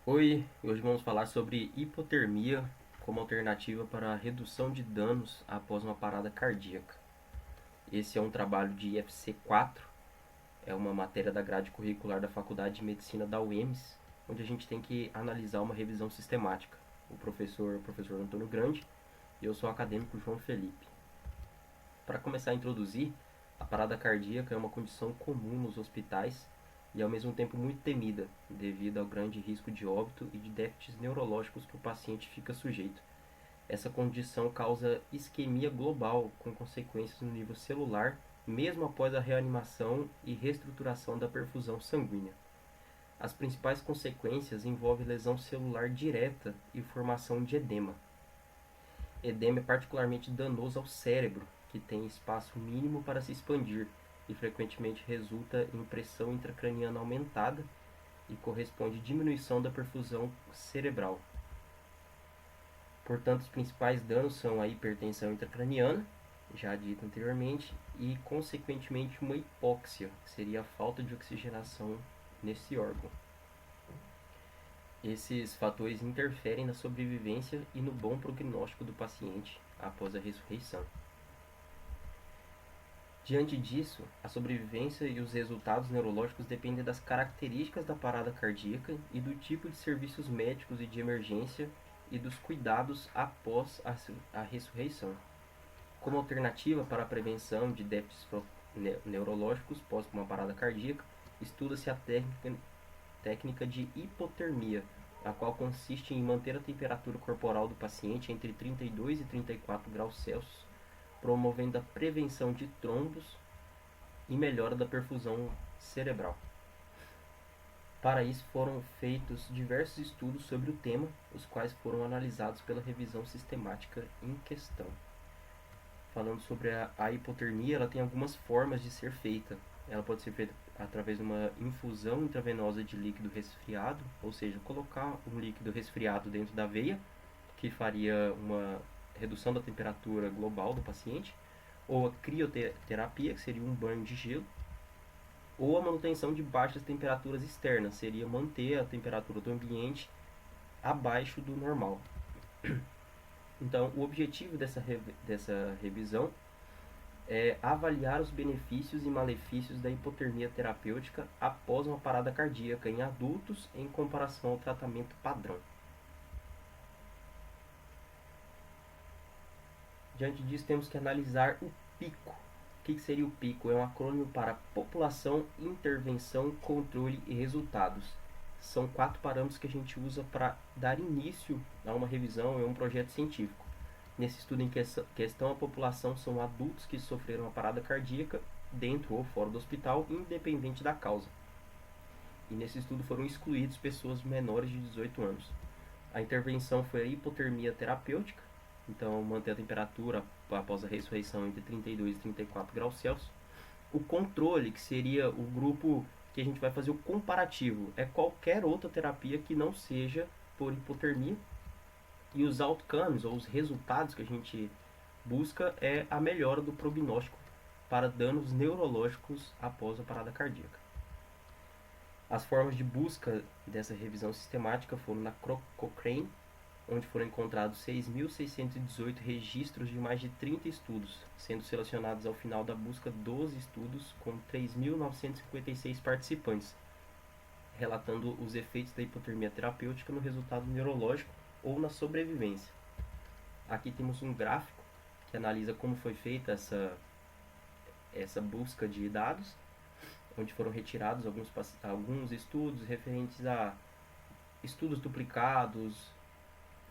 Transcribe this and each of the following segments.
Oi, hoje vamos falar sobre hipotermia como alternativa para a redução de danos após uma parada cardíaca. Esse é um trabalho de IFC 4, é uma matéria da grade curricular da Faculdade de Medicina da UEMS, onde a gente tem que analisar uma revisão sistemática. O professor Antônio Grande e eu sou o acadêmico João Felipe. Para começar a introduzir, a parada cardíaca é uma condição comum nos hospitais e ao mesmo tempo muito temida, devido ao grande risco de óbito e de déficits neurológicos que o paciente fica sujeito. Essa condição causa isquemia global, com consequências no nível celular, mesmo após a reanimação e reestruturação da perfusão sanguínea. As principais consequências envolvem lesão celular direta e formação de edema. Edema é particularmente danoso ao cérebro, que tem espaço mínimo para se expandir e frequentemente resulta em pressão intracraniana aumentada e corresponde à diminuição da perfusão cerebral. Portanto, os principais danos são a hipertensão intracraniana, já dito anteriormente, e consequentemente uma hipóxia, que seria a falta de oxigenação nesse órgão. Esses fatores interferem na sobrevivência e no bom prognóstico do paciente após a ressurreição. Diante disso, a sobrevivência e os resultados neurológicos dependem das características da parada cardíaca e do tipo de serviços médicos e de emergência e dos cuidados após a ressurreição. Como alternativa para a prevenção de déficits neurológicos pós uma parada cardíaca, estuda-se a técnica de hipotermia, a qual consiste em manter a temperatura corporal do paciente entre 32 e 34 graus Celsius, promovendo a prevenção de trombos e melhora da perfusão cerebral. Para isso foram feitos diversos estudos sobre o tema, os quais foram analisados pela revisão sistemática em questão. Falando sobre a hipotermia, ela tem algumas formas de ser feita. Ela pode ser feita através de uma infusão intravenosa de líquido resfriado, ou seja, colocar um líquido resfriado dentro da veia, que faria uma redução da temperatura global do paciente, ou a crioterapia, que seria um banho de gelo, ou a manutenção de baixas temperaturas externas, seria manter a temperatura do ambiente abaixo do normal. Então, o objetivo dessa revisão é avaliar os benefícios e malefícios da hipotermia terapêutica após uma parada cardíaca em adultos em comparação ao tratamento padrão. Diante disso, temos que analisar o PICO. O que seria o PICO? É um acrônimo para População, Intervenção, Controle e Resultados. São 4 parâmetros que a gente usa para dar início a uma revisão e a um projeto científico. Nesse estudo em questão, a população são adultos que sofreram uma parada cardíaca dentro ou fora do hospital, independente da causa. E nesse estudo foram excluídos pessoas menores de 18 anos. A intervenção foi a hipotermia terapêutica, então manter a temperatura após a ressurreição entre 32 e 34 graus Celsius. O controle, que seria o grupo que a gente vai fazer o comparativo, é qualquer outra terapia que não seja por hipotermia. E os outcomes, ou os resultados que a gente busca, é a melhora do prognóstico para danos neurológicos após a parada cardíaca. As formas de busca dessa revisão sistemática foram na Cochrane, onde foram encontrados 6.618 registros de mais de 30 estudos, sendo selecionados ao final da busca 12 estudos com 3.956 participantes, relatando os efeitos da hipotermia terapêutica no resultado neurológico ou na sobrevivência. Aqui temos um gráfico que analisa como foi feita essa busca de dados, onde foram retirados alguns estudos referentes a estudos duplicados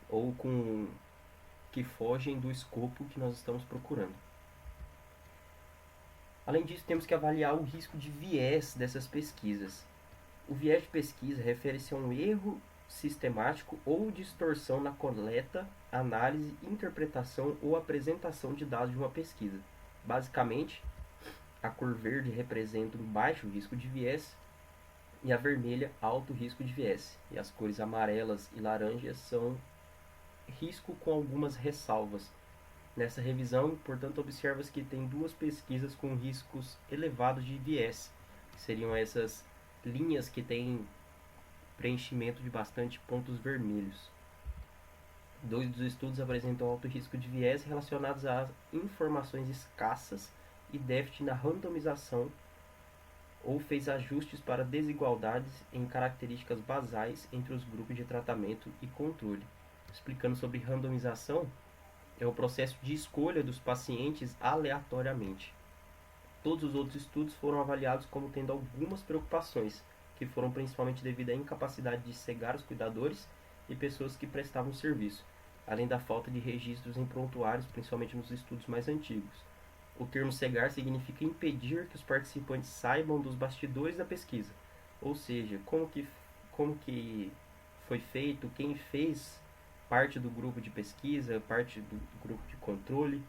ou que fogem do escopo que nós estamos procurando. Além disso, temos que avaliar o risco de viés dessas pesquisas. O viés de pesquisa refere-se a um erro sistemático ou distorção na coleta, análise, interpretação ou apresentação de dados de uma pesquisa. Basicamente, a cor verde representa um baixo risco de viés e a vermelha alto risco de viés. E as cores amarelas e laranjas são risco com algumas ressalvas. Nessa revisão, portanto, observa-se que tem 2 pesquisas com riscos elevados de viés, que seriam essas linhas que têm preenchimento de bastante pontos vermelhos. 2 dos estudos apresentam alto risco de viés relacionados a informações escassas e déficit na randomização, ou fez ajustes para desigualdades em características basais entre os grupos de tratamento e controle. Explicando sobre randomização, é o processo de escolha dos pacientes aleatoriamente. Todos os outros estudos foram avaliados como tendo algumas preocupações, que foram principalmente devido à incapacidade de cegar os cuidadores e pessoas que prestavam serviço, além da falta de registros em prontuários, principalmente nos estudos mais antigos. O termo cegar significa impedir que os participantes saibam dos bastidores da pesquisa, ou seja, como que foi feito, quem fez parte do grupo de pesquisa, parte do grupo de controle.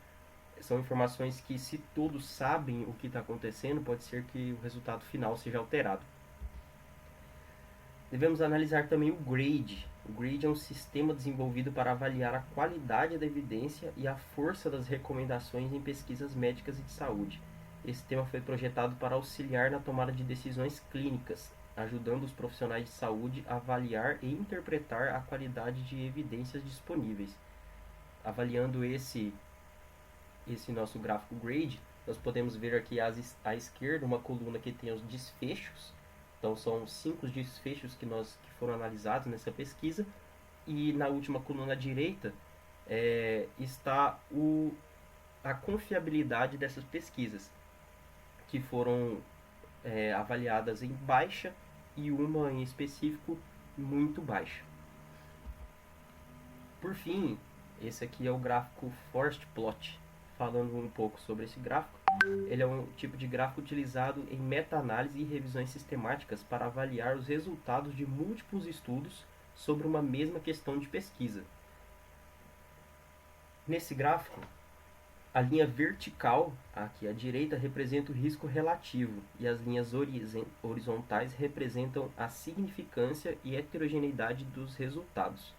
São informações que, se todos sabem o que está acontecendo, pode ser que o resultado final seja alterado. Devemos analisar também o GRADE. O GRADE é um sistema desenvolvido para avaliar a qualidade da evidência e a força das recomendações em pesquisas médicas e de saúde. Esse sistema foi projetado para auxiliar na tomada de decisões clínicas, ajudando os profissionais de saúde a avaliar e interpretar a qualidade de evidências disponíveis. Avaliando esse nosso gráfico GRADE, nós podemos ver aqui à esquerda uma coluna que tem os desfechos. Então são 5 desfechos que foram analisados nessa pesquisa, e na última coluna à direita está a confiabilidade dessas pesquisas, que foram avaliadas em baixa e uma em específico muito baixa. Por fim, esse aqui é o gráfico Forest Plot. Falando um pouco sobre esse gráfico, ele é um tipo de gráfico utilizado em meta-análise e revisões sistemáticas para avaliar os resultados de múltiplos estudos sobre uma mesma questão de pesquisa. Nesse gráfico, a linha vertical, aqui à direita, representa o risco relativo e as linhas horizontais representam a significância e heterogeneidade dos resultados.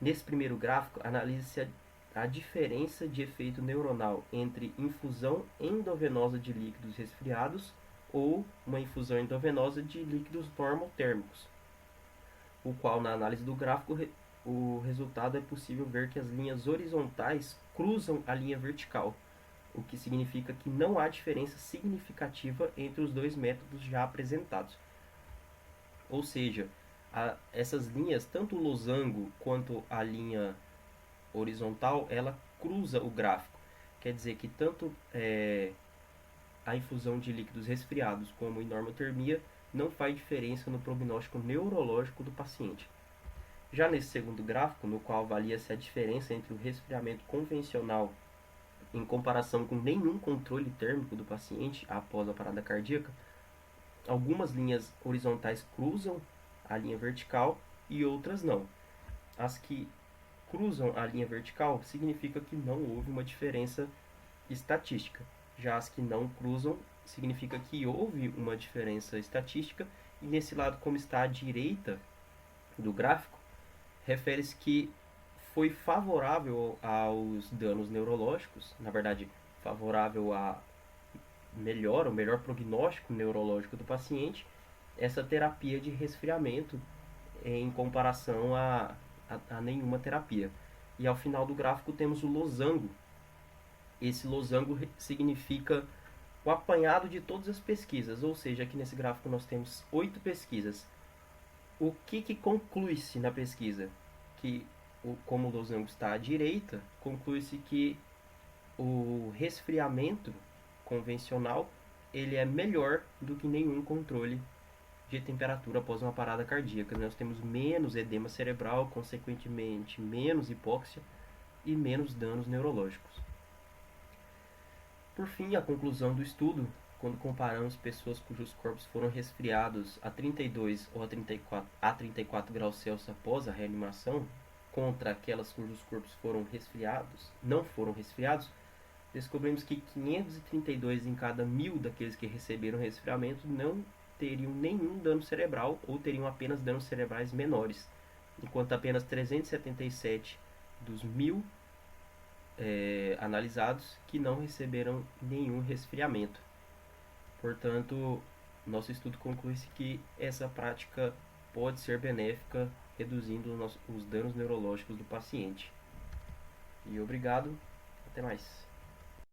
Nesse primeiro gráfico, analisa-se a diferença de efeito neuronal entre infusão endovenosa de líquidos resfriados ou uma infusão endovenosa de líquidos normotérmicos, o qual, na análise do gráfico, o resultado é possível ver que as linhas horizontais cruzam a linha vertical, o que significa que não há diferença significativa entre os dois métodos já apresentados. Ou seja, essas linhas, tanto o losango quanto a linha horizontal, ela cruza o gráfico. Quer dizer que tanto a infusão de líquidos resfriados como a normotermia não faz diferença no prognóstico neurológico do paciente. Já nesse segundo gráfico, no qual avalia-se a diferença entre o resfriamento convencional em comparação com nenhum controle térmico do paciente após a parada cardíaca, algumas linhas horizontais cruzam a linha vertical e outras não. As que cruzam a linha vertical significa que não houve uma diferença estatística. Já as que não cruzam significa que houve uma diferença estatística, e nesse lado, como está à direita do gráfico, refere-se que foi favorável aos danos neurológicos, na verdade, favorável a o melhor prognóstico neurológico do paciente, essa terapia de resfriamento em comparação a nenhuma terapia. E ao final do gráfico temos o losango. Esse losango significa o apanhado de todas as pesquisas, ou seja, aqui nesse gráfico nós temos 8 pesquisas. O que conclui-se na pesquisa? Que, como o losango está à direita, conclui-se que o resfriamento convencional ele é melhor do que nenhum controle de temperatura após uma parada cardíaca. Nós temos menos edema cerebral, consequentemente menos hipóxia e menos danos neurológicos. Por fim, a conclusão do estudo, quando comparamos pessoas cujos corpos foram resfriados a 32 ou a 34 graus Celsius após a reanimação, contra aquelas cujos corpos não foram resfriados, descobrimos que 532 em cada 1000 daqueles que receberam resfriamento não teriam nenhum dano cerebral ou teriam apenas danos cerebrais menores, enquanto apenas 377 dos 1000 analisados que não receberam nenhum resfriamento. Portanto, nosso estudo conclui-se que essa prática pode ser benéfica, reduzindo os danos neurológicos do paciente. E obrigado, até mais.